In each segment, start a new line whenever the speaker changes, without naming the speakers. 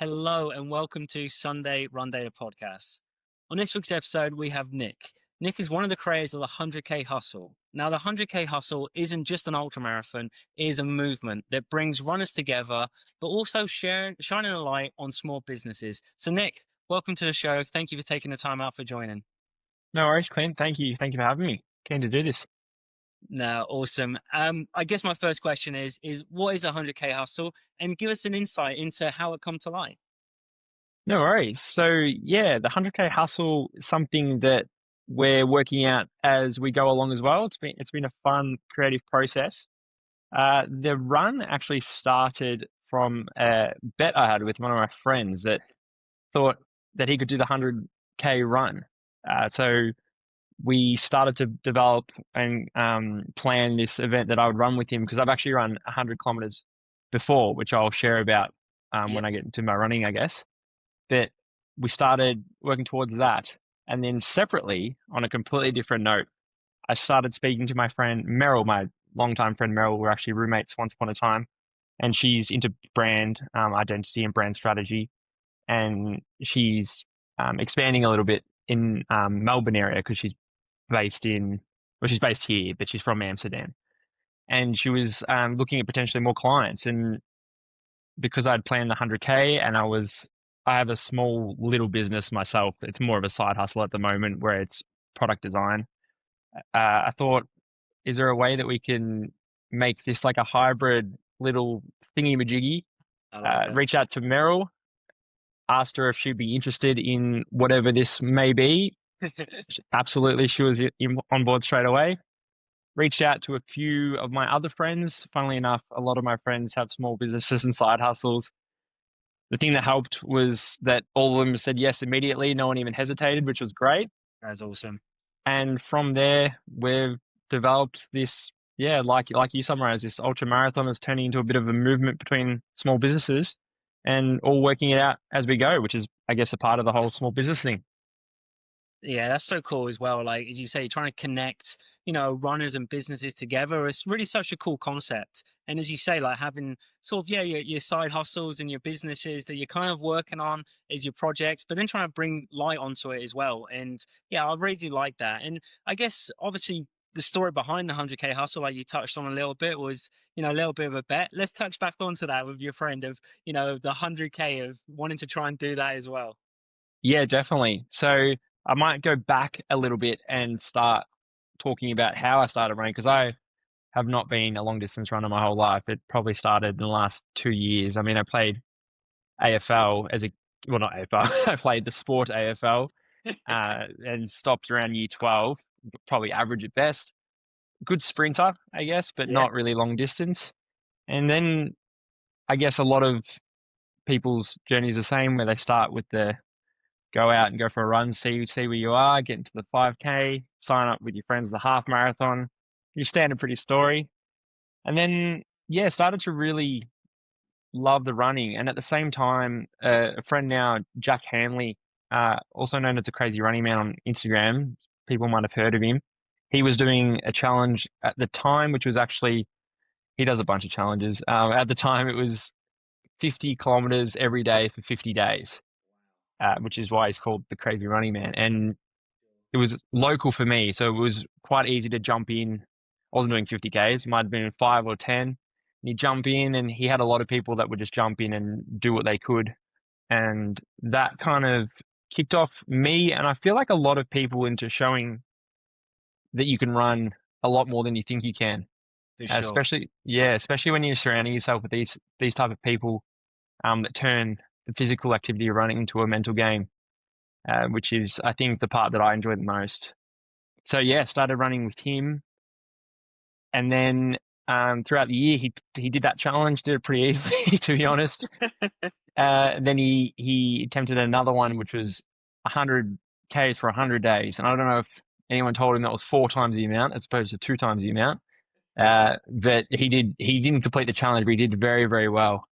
Hello and welcome to Sunday Run Day the podcast. On this week's episode, we have Nick. Nick is one of the creators of the 100K Hustle. Now, the 100K Hustle isn't just an ultra marathon, it is a movement that brings runners together, but also shining a light on small businesses. So, Nick, welcome to the show. Thank you for taking the time out for joining.
No worries, Clint. Thank you. Thank you for having me. Keen to do this.
No, awesome. I guess my first question is what is a 100K Hustle? And give us an insight into how it come to light.
No worries. The 100K hustle is something that we're working out as we go along as well. It's been a fun, creative process. The run actually started from a bet I had with one of my friends that thought that he could do the 100K run. So we started to develop and plan this event that I would run with him because I've actually run 100 kilometers before, which I'll share about
Yeah.
when I get into my running, I guess. But we started working towards that. And then separately, on a completely different note, I started speaking to my friend Meryl, my longtime friend Meryl. We're actually roommates once upon a time. And she's into brand identity and brand strategy. And she's expanding a little bit in Melbourne area because she's based here, but she's from Amsterdam. And she was looking at potentially more clients. And because I'd planned the 100K and I have a small little business myself. It's more of a side hustle at the moment where it's product design. I thought, is there a way that we can make this like a hybrid little thingy majiggy?
I love it.
Reach out to Meryl, asked her if she'd be interested in whatever this may be. Absolutely, she was on board straight away. Reached out to a few of my other friends. Funnily enough, a lot of my friends have small businesses and side hustles. The thing that helped was that all of them said yes immediately. No one even hesitated, which was great.
That's awesome.
And from there, we've developed this, yeah, like you summarized, this ultra marathon is turning into a bit of a movement between small businesses and all working it out as we go, which is, I guess, a part of the whole small business thing.
Yeah, that's so cool as well. Like as you say, trying to connect, runners and businesses together. It's really such a cool concept. And as you say, like having sort of your side hustles and your businesses that you're kind of working on as your projects, but then trying to bring light onto it as well. And yeah, I really do like that. And I guess obviously the story behind the 100K hustle, like you touched on a little bit, was a little bit of a bet. Let's touch back onto that with your friend of the 100K of wanting to try and do that as well.
Yeah, definitely. So I might go back a little bit and start talking about how I started running because I have not been a long distance runner my whole life. It probably started in the last 2 years. I mean, I played AFL well, not AFL, I played the sport AFL and stopped around year 12, probably average at best. Good sprinter, I guess, but
Yeah.
not really long distance. And then I guess a lot of people's journey is the same where they start with the go out and go for a run, see where you are, get into the 5K, sign up with your friends, the half marathon, your standard pretty story. And then, yeah, started to really love the running. And at the same time, a friend now, Jack Hanley, also known as the Crazy Running Man on Instagram, people might have heard of him. He was doing a challenge at the time, which was actually, he does a bunch of challenges. At the time, it was 50 kilometers every day for 50 days, which is why he's called the Crazy Running Man. And it was local for me, so it was quite easy to jump in. I wasn't doing 50Ks, might have been 5 or 10. And you jump in, and he had a lot of people that would just jump in and do what they could. And that kind of kicked off me, and I feel like a lot of people into showing that you can run a lot more than you think you can.
For sure.
Especially when you're surrounding yourself with these type of people that turn the physical activity of running into a mental game, which is, I think, the part that I enjoy the most. So yeah, started running with him, and then throughout the year he did that challenge, did it pretty easily to be honest. Then he attempted another one, which was 100Ks for 100 days, and I don't know if anyone told him that was 4 times the amount as opposed to 2 times the amount. But he didn't complete the challenge, but he did very, very well.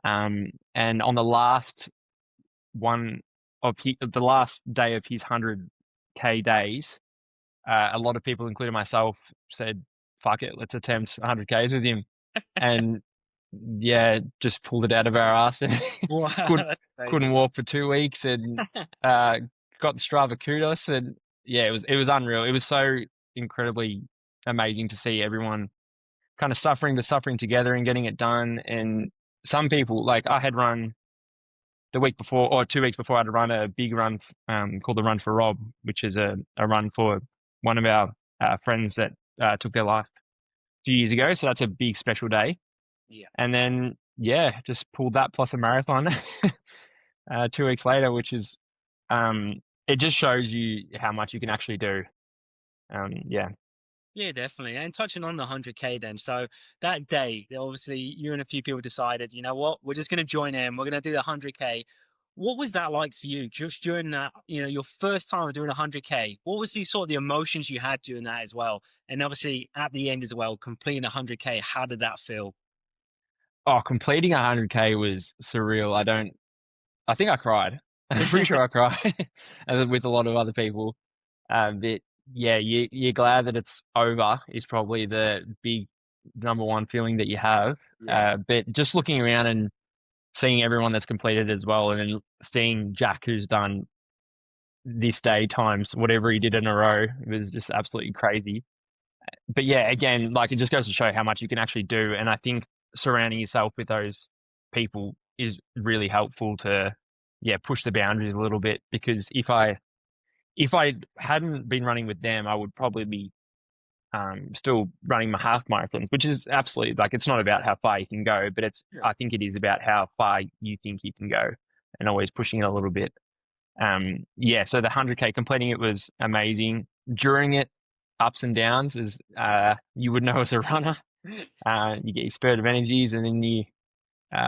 And on the last one the last day of his 100K days, a lot of people, including myself, said, "Fuck it, let's attempt 100Ks with him." And yeah, just pulled it out of our ass and
Wow,
couldn't
that's
couldn't
crazy.
walk for 2 weeks and uh got the Strava kudos and yeah, it was unreal. It was so incredibly amazing to see everyone kind of suffering together and getting it done. And some people, like I had run the week before or 2 weeks before, I had run a big run called the Run for Rob, which is a run for one of our friends that took their life a few years ago. So that's a big special day.
Yeah.
And then yeah, just pulled that plus a marathon 2 weeks later, which is it just shows you how much you can actually do. Yeah.
Yeah, definitely. And touching on the 100K then. So that day, obviously, you and a few people decided, you know what, we're just going to join in. We're going to do the 100K. What was that like for you just during that, your first time of doing 100K? What was the sort of the emotions you had during that as well? And obviously at the end as well, completing 100K, how did that feel?
Oh, completing 100K was surreal. I think I cried. I'm pretty sure I cried with a lot of other people. But yeah, you're glad that it's over is probably the big number one feeling that you have.
Yeah.
But just looking around and seeing everyone that's completed as well, and then seeing Jack who's done this day times whatever he did in a row, it was just absolutely crazy. But yeah, again, like it just goes to show how much you can actually do. And I think surrounding yourself with those people is really helpful to, yeah, push the boundaries a little bit. Because if I hadn't been running with them, I would probably be still running my half marathons, which is absolutely like it's not about how far you can go, but
Sure.
I think it is about how far you think you can go, and always pushing it a little bit. Yeah, so the 100K completing it was amazing. During it, ups and downs, as you would know as a runner. You get your spurt of energies, and then you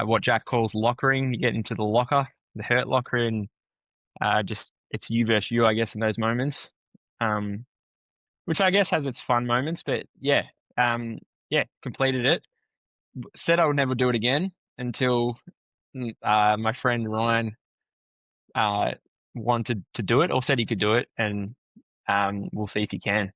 what Jack calls lockering. You get into the locker, the hurt locker, and just it's you versus you, I guess, in those moments. Um, which I guess has its fun moments, but yeah, um, yeah, completed it. Said I would never do it again until my friend Ryan uh, wanted to do it or said he could do it, and we'll see if he can.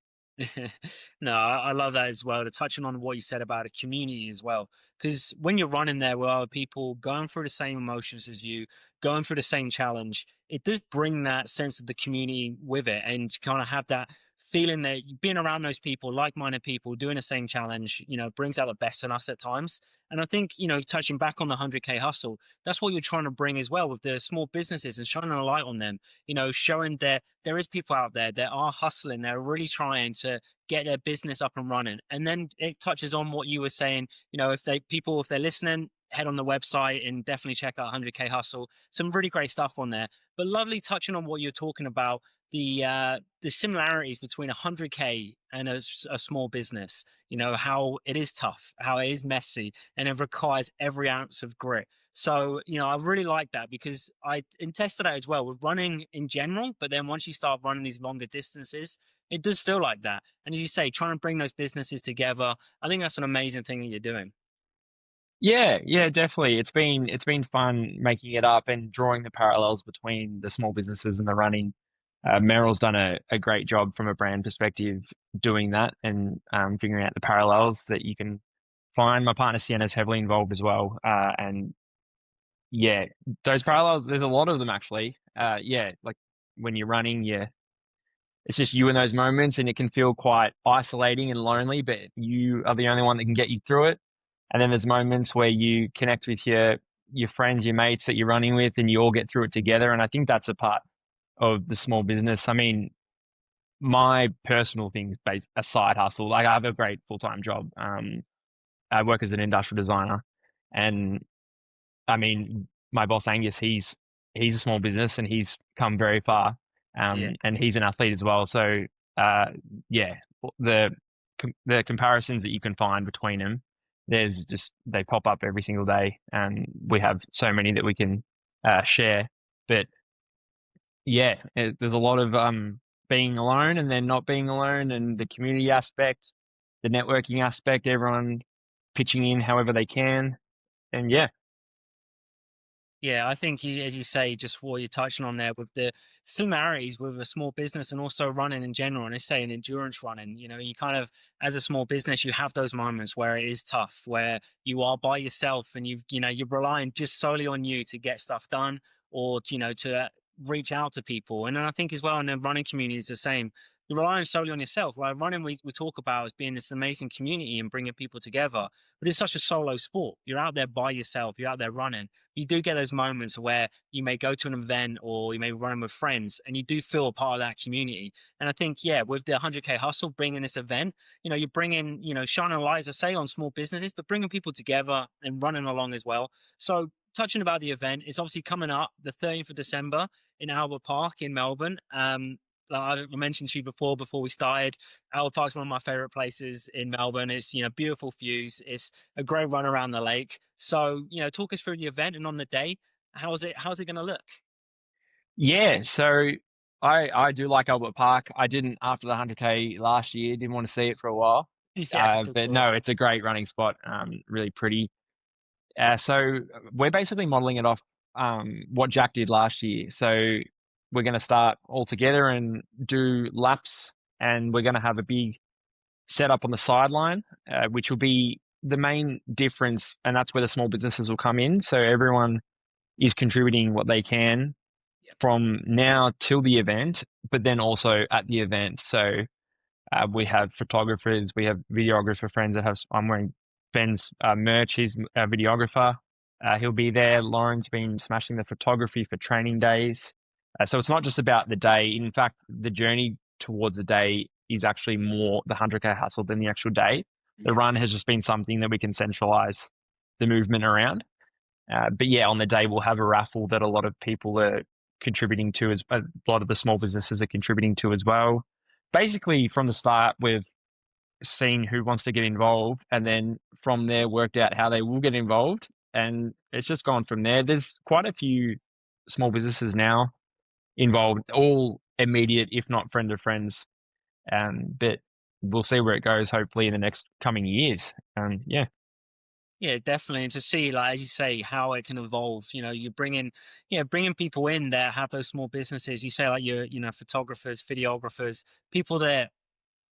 No, I love that as well. To touching on what you said about a community as well, because when you're running there with other people going through the same emotions as you, going through the same challenge, it does bring that sense of the community with it, and to kind of have that feeling that being around those people, like-minded people doing the same challenge, brings out the best in us at times. And I think, touching back on the 100K hustle, that's what you're trying to bring as well with the small businesses and shining a light on them, showing that there is people out there that are hustling, they're really trying to get their business up and running. And then it touches on what you were saying, if they're listening, head on the website and definitely check out 100K Hustle. Some really great stuff on there. But lovely touching on what you're talking about, the similarities between 100K and a small business. How it is tough, how it is messy, and it requires every ounce of grit. So, I really like that because I tested that as well with running in general. But then once you start running these longer distances, it does feel like that. And as you say, trying to bring those businesses together, I think that's an amazing thing that you're doing.
Yeah, yeah, definitely. It's been fun making it up and drawing the parallels between the small businesses and the running. Meryl's done a great job from a brand perspective doing that and figuring out the parallels that you can find. My partner Sienna's heavily involved as well, and yeah, those parallels. There's a lot of them actually. Yeah, like when you're running, yeah, it's just you in those moments, and it can feel quite isolating and lonely, but you are the only one that can get you through it. And then there's moments where you connect with your friends, your mates that you're running with, and you all get through it together. And I think that's a part of the small business. I mean, my personal things based a side hustle. Like I have a great full time job. I work as an industrial designer, and I mean, my boss Angus, he's a small business and he's come very far,
Yeah.
and he's an athlete as well. So, uh, yeah, the the comparisons that you can find between them, there's just they pop up every single day, and we have so many that we can share. But yeah, there's a lot of being alone and then not being alone, and the community aspect, the networking aspect, everyone pitching in however they can, and yeah.
Yeah, I think as you say, just what you're touching on there with the similarities with a small business and also running in general, and let's say in endurance running, you kind of, as a small business, you have those moments where it is tough, where you are by yourself and you're relying just solely on you to get stuff done or, to reach out to people. And then I think as well in the running community is the same. You're relying solely on yourself. Like running, we talk about as being this amazing community and bringing people together, but it's such a solo sport. You're out there by yourself. You're out there running. You do get those moments where you may go to an event or you may run with friends and you do feel a part of that community. And I think, yeah, with the 100K hustle, bringing this event, you're bringing, shining a light, as I say, on small businesses, but bringing people together and running along as well. So touching about the event, it's obviously coming up the 13th of December in Albert Park in Melbourne. Like I mentioned to you before we started, Albert Park's one of my favorite places in Melbourne. It's, beautiful views. It's a great run around the lake. So, talk us through the event and on the day, how's it going to look?
Yeah, so I do like Albert Park. I didn't after the 100K last year, didn't want to see it for a while.
Yeah, for
But
sure.
no, it's a great running spot, really pretty. So we're basically modeling it off what Jack did last year. So we're going to start all together and do laps, and we're going to have a big setup on the sideline, which will be the main difference, and that's where the small businesses will come in. So everyone is contributing what they can from now till the event, but then also at the event. So we have photographers, we have videographer friends that have. I'm wearing Ben's merch. He's a videographer. He'll be there. Lauren's been smashing the photography for training days. So it's not just about the day. In fact, the journey towards the day is actually more the 100K hustle than the actual day. The
Yeah.
run has just been something that we can centralize the movement around. But yeah, on the day we'll have a raffle that a lot of people are contributing to, as a lot of the small businesses are contributing to as well. Basically, from the start, we've seen who wants to get involved, and then from there worked out how they will get involved, and it's just gone from there. There's quite a few small businesses now involved, all immediate, if not friend of friends. But we'll see where it goes. Hopefully, in the next coming years. Yeah.
Yeah, definitely. And to see, like, as you say, how it can evolve, you're bringing people in that have those small businesses. You say like your, photographers, videographers, people that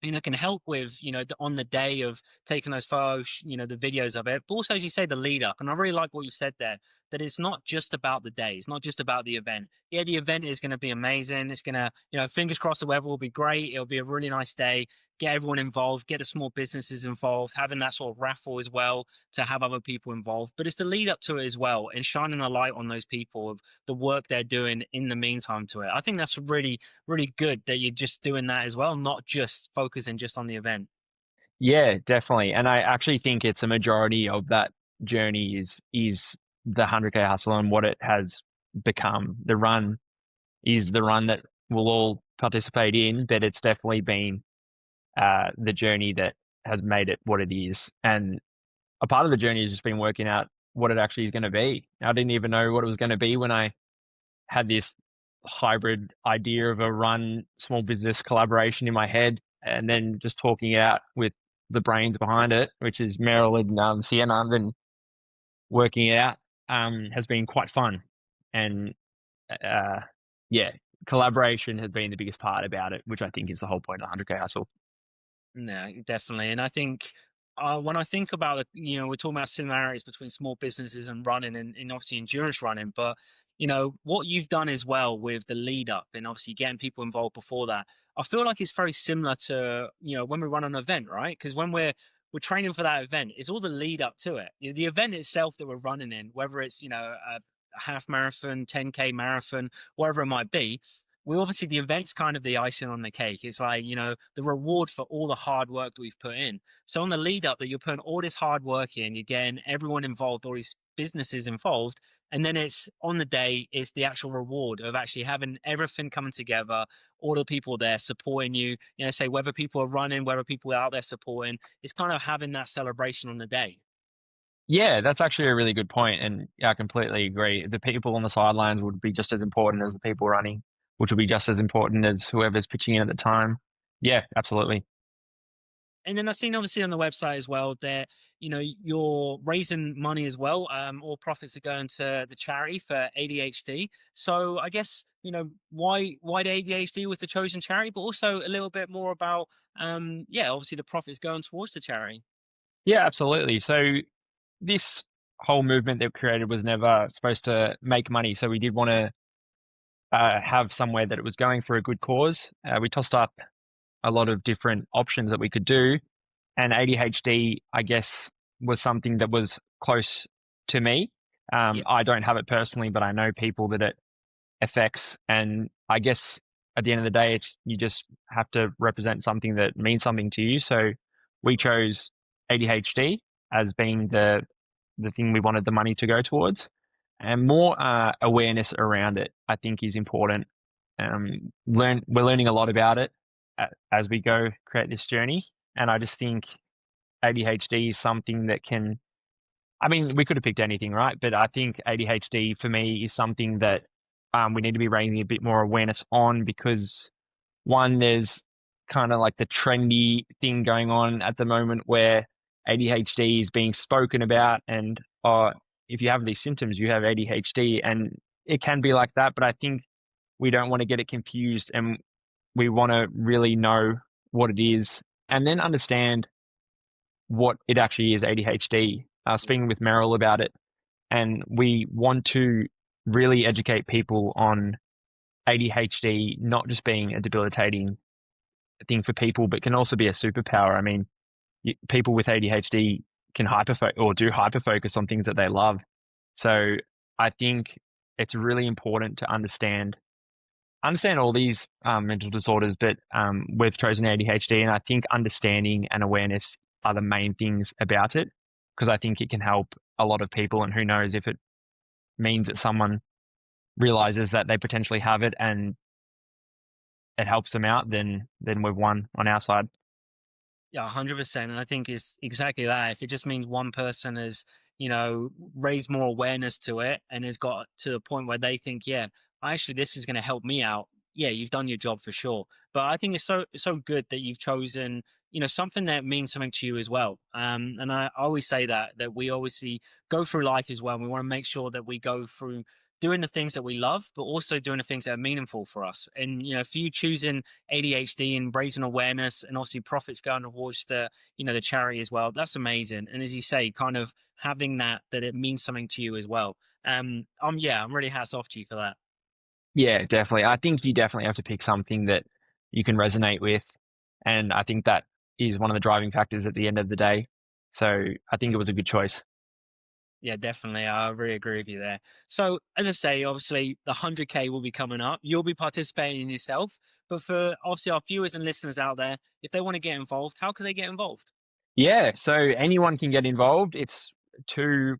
can help with, on the day of taking those photos, the videos of it. But also, as you say, the lead up. And I really like what you said there, that it's not just about the day. It's not just about the event. Yeah, the event is going to be amazing. It's going to, fingers crossed the weather will be great. It'll be a really nice day. Get everyone involved, get the small businesses involved, having that sort of raffle as well to have other people involved. But it's the lead up to it as well and shining a light on those people of the work they're doing in the meantime to it. I think that's really good that you're just doing that as well, not just focusing just on the event.
Yeah, definitely. And I actually think it's a majority of that journey is the 100K hustle and what it has become. The run is the run that we'll all participate in, but it's definitely been the journey that has made it what it is. And a part of the journey has just been working out what it actually is going to be. I didn't even know what it was going to be when I had this hybrid idea of a run small business collaboration in my head, and then just talking it out with the brains behind it, which is Meryl and Sienna, and working it out has been quite fun. And uh, yeah, collaboration has been the biggest part about it, which I think is the whole point of 100K hustle.
No, definitely. And I think when I think about it, we're talking about similarities between small businesses and running and obviously endurance running, but what you've done as well with the lead up and obviously getting people involved before that, I feel like it's very similar to, when we run an event, right? Because when we're training for that event, it's all the lead up to it. The event itself that we're running in, whether it's, a half marathon, 10K marathon, whatever it might be, we obviously the event's kind of the icing on the cake. It's like, the reward for all the hard work that we've put in. So on the lead up that you're putting all this hard work in, you're getting everyone involved, all these businesses involved. And then it's on the day, it's the actual reward of actually having everything coming together, all the people there supporting you, say whether people are running, whether people are out there supporting, it's kind of having that celebration on the day.
Yeah, that's actually a really good point, and yeah, I completely agree. The people on the sidelines would be just as important as the people running, which would be just as important as whoever's pitching in at the time. Yeah, absolutely.
And then I've seen obviously on the website as well that, you're raising money as well. All profits are going to the charity for ADHD. So I guess, why the ADHD was the chosen charity, but also a little bit more about, yeah, obviously the profits going towards the charity.
Yeah, absolutely. So this whole movement that we created was never supposed to make money. So we did want to have somewhere that it was going for a good cause. We tossed up a lot of different options that we could do, and ADHD, I guess, was something that was close to me.
Yeah.
I don't have it personally, but I know people that it affects, and I guess at the end of the day, it's you just have to represent something that means something to you. So we chose ADHD as being the thing we wanted the money to go towards, and more awareness around it. I think is important. We're learning a lot about it as we go create this journey, and I just think ADHD is something that can. I mean, we could have picked anything, right? But I think ADHD for me is something that we need to be raising a bit more awareness on because one, there's kind of like the trendy thing going on at the moment where ADHD is being spoken about, and if you have these symptoms, you have ADHD, and it can be like that. But I think we don't want to get it confused, and we want to really know what it is, and then understand what it actually is, ADHD.
Yeah.
Speaking with Meryl about it, and we want to really educate people on ADHD not just being a debilitating thing for people, but can also be a superpower. I mean, people with ADHD can do hyper focus on things that they love. So I think it's really important to understand all these mental disorders, but we've chosen ADHD, and I think understanding and awareness are the main things about it because I think it can help a lot of people. And who knows if it means that someone realizes that they potentially have it and it helps them out, then we've won on our side.
Yeah, 100%. And I think it's exactly that. If it just means one person has, raised more awareness to it and has got to a point where they think, yeah, actually, this is going to help me out. Yeah, you've done your job for sure. But I think it's so good that you've chosen, something that means something to you as well. And I always say that we obviously go through life as well. And we want to make sure that we go through doing the things that we love, but also doing the things that are meaningful for us. And for you choosing ADHD and raising awareness and obviously profits going towards the charity as well. That's amazing. And as you say, kind of having that it means something to you as well. Yeah, I'm really hats off to you for that.
Yeah, definitely. I think you definitely have to pick something that you can resonate with, and I think that is one of the driving factors at the end of the day. So I think it was a good choice.
Yeah, definitely. I really agree with you there. So, as I say, obviously the 100K will be coming up. You'll be participating yourself. But for obviously our viewers and listeners out there, if they want to get involved, how can they get involved?
Yeah, so anyone can get involved. It's 2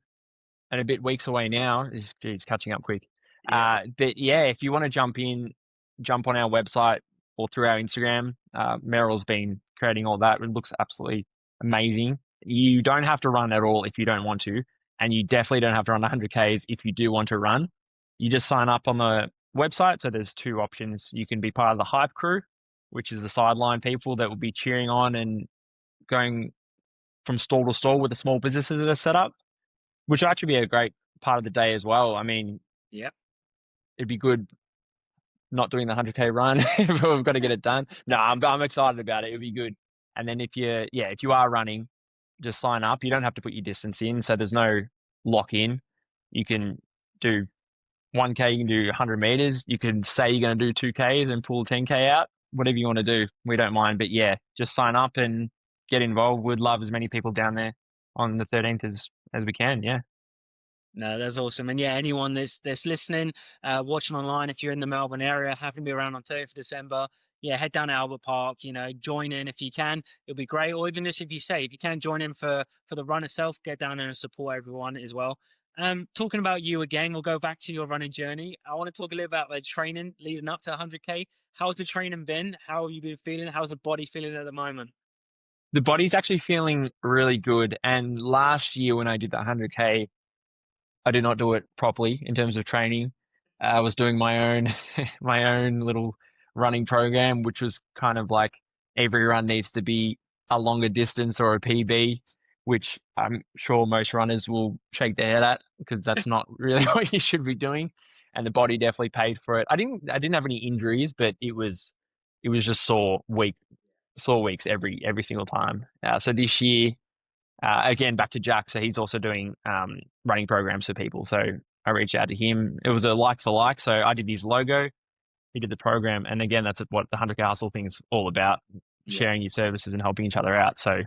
and a bit weeks away now. Geez, catching up quick.
Yeah.
But yeah, if you want to jump on our website or through our Instagram. Meryl's been creating all that. It looks absolutely amazing. You don't have to run at all if you don't want to, and you definitely don't have to run 100Ks if you do want to run. You just sign up on the website. So there's two options. You can be part of the hype crew, which is the sideline people that will be cheering on and going from stall to stall with the small businesses that are set up, which will actually be a great part of the day as well. I mean,
Yeah.
it'd be good not doing the 100K run, but we've got to get it done. No, I'm excited about it. It'll be good. And then if you are running, just sign up. You don't have to put your distance in, so there's no lock in. You can do 1K, you can do 100 meters. You can say you're going to do 2Ks and pull 10K out. Whatever you want to do, we don't mind. But yeah, just sign up and get involved. We'd love as many people down there on the 13th as we can. Yeah.
No, that's awesome. And yeah, anyone that's listening, watching online, if you're in the Melbourne area, happen to be around on 30th of December, yeah, head down to Albert Park, join in if you can. It'll be great. Or even just if you can join in for the run itself, get down there and support everyone as well. Talking about you again, we'll go back to your running journey. I want to talk a little about the training leading up to 100K. How's the training been? How have you been feeling? How's the body feeling at the moment?
The body's actually feeling really good. And last year when I did the 100K, I did not do it properly in terms of training. I was doing my own my own little running program, which was kind of like every run needs to be a longer distance or a PB. which I'm sure most runners will shake their head at because that's not really what you should be doing. And the body definitely paid for it. I didn't have any injuries, but it was just sore weeks every single time. So this year, again back to Jack. So he's also doing running programs for people. So I reached out to him. It was a like for like. So I did his logo, he did the program, and again that's what the 100K hustle thing's all about:
Yeah.
sharing your services and helping each other out. So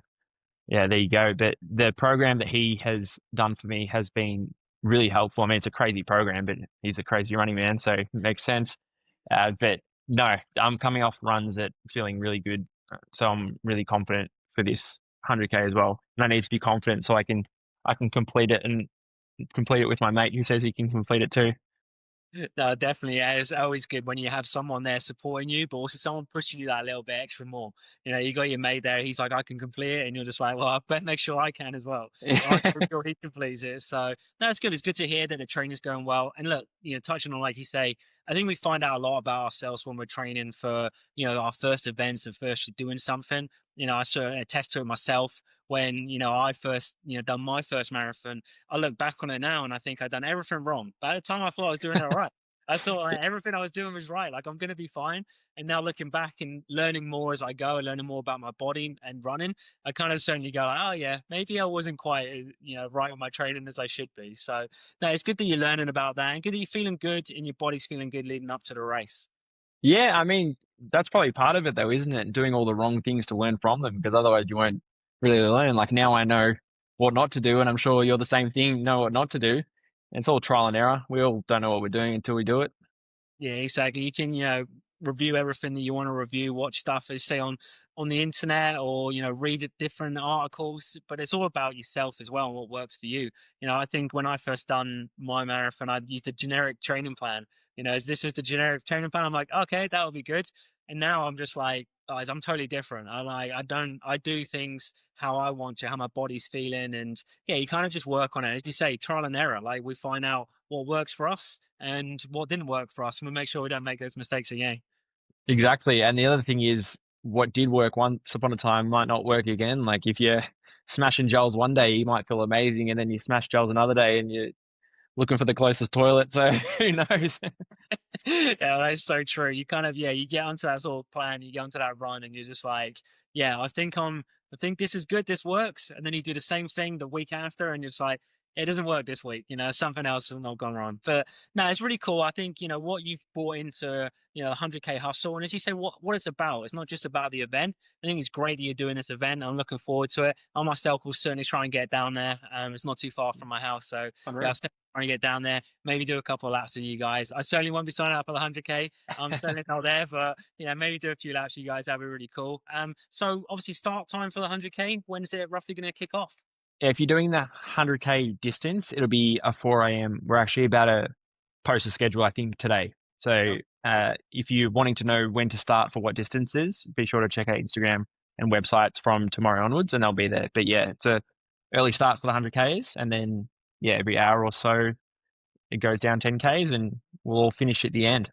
yeah, there you go. But the program that he has done for me has been really helpful. I mean, it's a crazy program, but he's a crazy running man, so it makes sense. But no, I'm coming off runs that feeling really good, so I'm really confident for this 100K as well. And I need to be confident so I can complete it and complete it with my mate who says he can complete it too.
No, definitely. Yeah, it's always good when you have someone there supporting you, but also someone pushing you that little bit extra more. You know, you got your mate there. He's like, I can complete it. And you're just like, well, I better make sure I can as well. I can make sure he completes it. So that's good. It's good to hear that the training's going well. And look, touching on, like you say, I think we find out a lot about ourselves when we're training for, our first events and first doing something. I sort of attest to it myself when, I first, done my first marathon. I look back on it now and I think I'd done everything wrong. But at the time, I thought I was doing it all right. I thought like, everything I was doing was right. Like I'm going to be fine. And now looking back and learning more as I go, and learning more about my body and running, I kind of certainly go, like, oh yeah, maybe I wasn't quite, right with my training as I should be. So no, it's good that you're learning about that, and good that you're feeling good and your body's feeling good leading up to the race.
Yeah, I mean, that's probably part of it though, isn't it? Doing all the wrong things to learn from them, because otherwise you won't really learn. Like now I know what not to do, and I'm sure you're the same thing, know what not to do. And it's all trial and error. We all don't know what we're doing until we do it.
Yeah, exactly. You can, review everything that you want to review, watch stuff as say on the internet, or read different articles. But it's all about yourself as well and what works for you. I think when I first done my marathon, I used a generic training plan. As this was the generic training plan, I'm like, okay, that'll be good. And now I'm just like, guys, I'm totally different. I do things how I want to, how my body's feeling, and yeah, you kind of just work on it. As you say, trial and error. Like we find out what works for us and what didn't work for us, and we make sure we don't make those mistakes again.
Exactly. And the other thing is, what did work once upon a time might not work again. Like if you're smashing gels one day, you might feel amazing, and then you smash gels another day and you're looking for the closest toilet. So who knows?
Yeah, that's so true. You kind of, yeah, you get onto that sort of plan, you get onto that run, and you're just like, yeah, I think this is good, this works, and then you do the same thing the week after, and you're just like, it doesn't work this week. Something else has not gone wrong. But no, it's really cool. I think what you've brought into 100K hustle, and as you say, what it's about. It's not just about the event. I think it's great that you're doing this event. I'm looking forward to it. I myself will certainly try and get down there. It's not too far from my house, so yeah, I'll
Unreal.
try and get down there, maybe do a couple of laps with you guys. I certainly won't be signing up for the 100K. I'm certainly not there, but maybe do a few laps with you guys. That'd be really cool. So obviously start time for the 100K. When is it roughly going to kick off?
Yeah, if you're doing the 100K distance, it'll be a 4 a.m. We're actually about to post a schedule, I think, today. So
Oh,
if you're wanting to know when to start for what distances, be sure to check out Instagram and websites from tomorrow onwards, and they'll be there. But yeah, it's a early start for the 100Ks, and then yeah, every hour or so it goes down 10Ks, and we'll all finish at the end.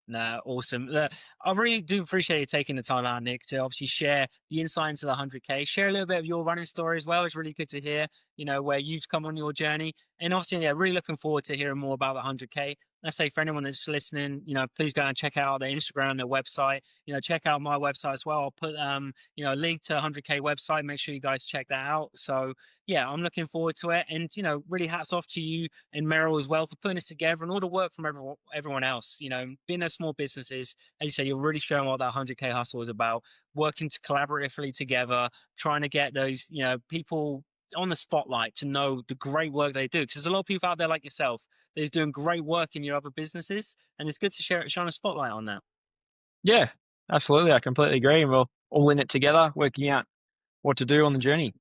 no, awesome. Look, I really do appreciate you taking the time out, Nick, to obviously share the insight into the 100K, share a little bit of your running story as well. It's really good to hear, where you've come on your journey. And obviously, yeah, really looking forward to hearing more about the 100K. Let's say for anyone that's listening, please go and check out their Instagram, their website, check out my website as well. I'll put, a link to 100K website. Make sure you guys check that out. So yeah, I'm looking forward to it. And, really hats off to you and Meryl as well for putting this together, and all the work from everyone else. Being those small businesses, as you say, you're really showing what that 100K hustle is about. Working to collaboratively together, trying to get those people on the spotlight to know the great work they do. Because there's a lot of people out there like yourself that's doing great work in your other businesses, and it's good to shine a spotlight on that.
Yeah, absolutely. I completely agree. And we're all in it together, working out what to do on the journey.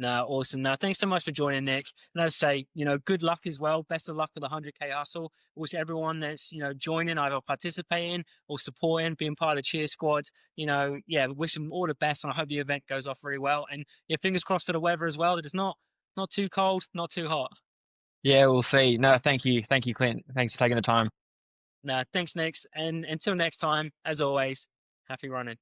No, awesome. Now, thanks so much for joining, Nick. And as I say, good luck as well. Best of luck with the 100K hustle. Wish everyone that's, joining, either participating or supporting, being part of the cheer squad, yeah, wish them all the best. And I hope the event goes off very well. And yeah, fingers crossed for the weather as well, that it's not too cold, not too hot.
Yeah, we'll see. No, thank you. Thank you, Clint. Thanks for taking the time.
No, thanks, Nick. And until next time, as always, happy running.